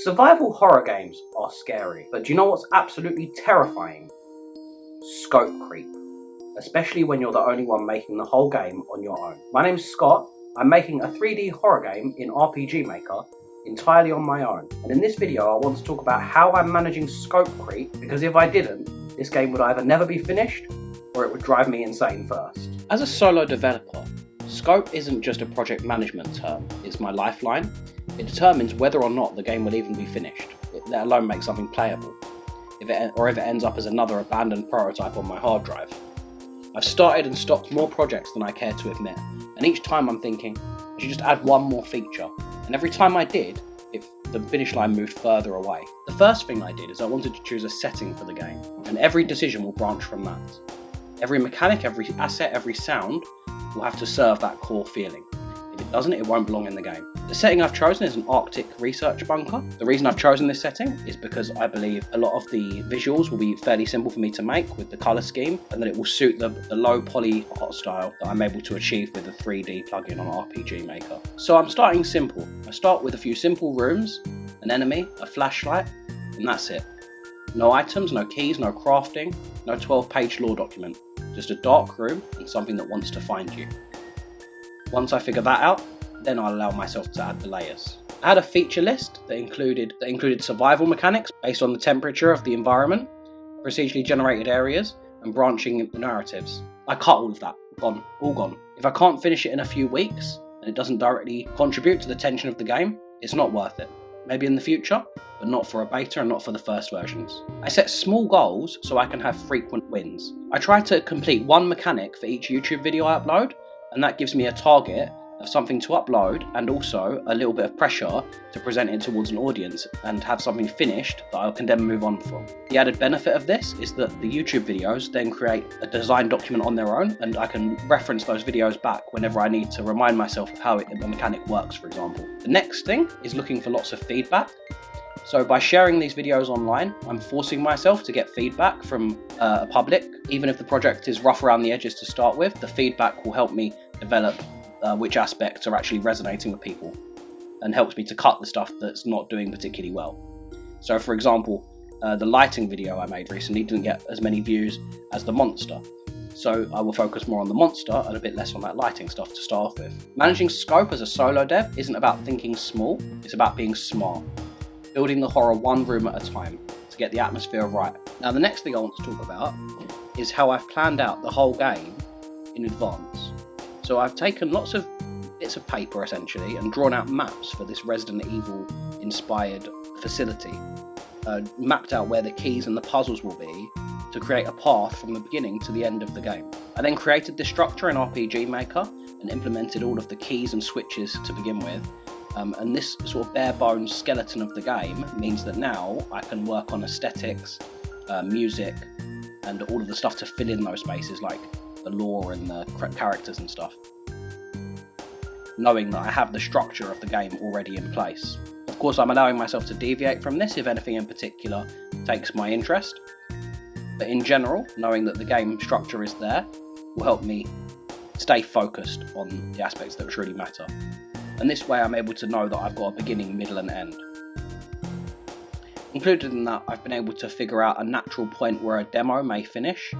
Survival horror games are scary, but do you know what's absolutely terrifying? Scope creep. Especially when you're the only one making the whole game on your own. My name's Scott. I'm making a 3D horror game in RPG Maker entirely on my own. And in this video I want to talk about how I'm managing scope creep, because if I didn't, this game would either never be finished or it would drive me insane first. As a solo developer, scope isn't just a project management term, it's my lifeline. It determines whether or not the game will even be finished, let alone make something playable, if it ends up as another abandoned prototype on my hard drive. I've started and stopped more projects than I care to admit, and each time I'm thinking, I should just add one more feature, and every time I did, the finish line moved further away. The first thing I did is I wanted to choose a setting for the game, and every decision will branch from that. Every mechanic, every asset, every sound will have to serve that core feeling. If it doesn't, it won't belong in the game. The setting I've chosen is an Arctic research bunker. The reason I've chosen this setting is because I believe a lot of the visuals will be fairly simple for me to make with the colour scheme, and that it will suit the low poly art style that I'm able to achieve with a 3D plugin on RPG Maker. So I'm starting simple. I start with a few simple rooms, an enemy, a flashlight, and that's it. No items, no keys, no crafting, no 12-page lore document. Just a dark room and something that wants to find you. Once I figure that out, then I'll allow myself to add the layers. I had a feature list that included survival mechanics based on the temperature of the environment, procedurally generated areas, and branching narratives. I cut all of that. All gone. If I can't finish it in a few weeks, and it doesn't directly contribute to the tension of the game, it's not worth it. Maybe in the future, but not for a beta and not for the first versions. I set small goals so I can have frequent wins. I try to complete one mechanic for each YouTube video I upload, and that gives me a target of something to upload and also a little bit of pressure to present it towards an audience and have something finished that I can then move on from. The added benefit of this is that the YouTube videos then create a design document on their own, and I can reference those videos back whenever I need to remind myself of how the mechanic works, for example. The next thing is looking for lots of feedback. So by sharing these videos online, I'm forcing myself to get feedback from a public. Even if the project is rough around the edges to start with, the feedback will help me develop which aspects are actually resonating with people, and helps me to cut the stuff that's not doing particularly well. So for example, the lighting video I made recently didn't get as many views as the monster. So I will focus more on the monster and a bit less on that lighting stuff to start off with. Managing scope as a solo dev isn't about thinking small, it's about being smart. Building the horror one room at a time to get the atmosphere right. Now the next thing I want to talk about is how I've planned out the whole game in advance. So I've taken lots of bits of paper essentially and drawn out maps for this Resident Evil inspired facility. Mapped out where the keys and the puzzles will be to create a path from the beginning to the end of the game. I then created this structure in RPG Maker and implemented all of the keys and switches to begin with. And this sort of bare bones skeleton of the game means that now I can work on aesthetics, music, and all of the stuff to fill in those spaces, like the lore and the characters and stuff, knowing that I have the structure of the game already in place. Of course, I'm allowing myself to deviate from this if anything in particular takes my interest, but in general, knowing that the game structure is there will help me stay focused on the aspects that truly matter. And this way I'm able to know that I've got a beginning, middle and end. Included in that, I've been able to figure out a natural point where a demo may finish,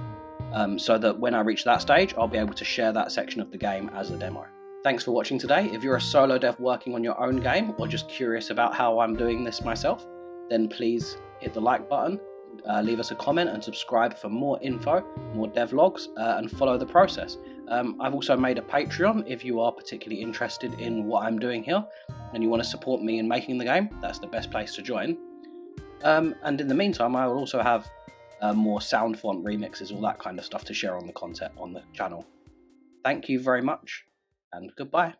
so that when I reach that stage, I'll be able to share that section of the game as a demo. Thanks for watching today. If you're a solo dev working on your own game, or just curious about how I'm doing this myself, then please hit the like button, leave us a comment and subscribe for more info, more devlogs, and follow the process. I've also made a Patreon if you are particularly interested in what I'm doing here and you want to support me in making the game. That's the best place to join. And in the meantime, I will also have more sound font remixes, all that kind of stuff to share on the content on the channel. Thank you very much, and goodbye.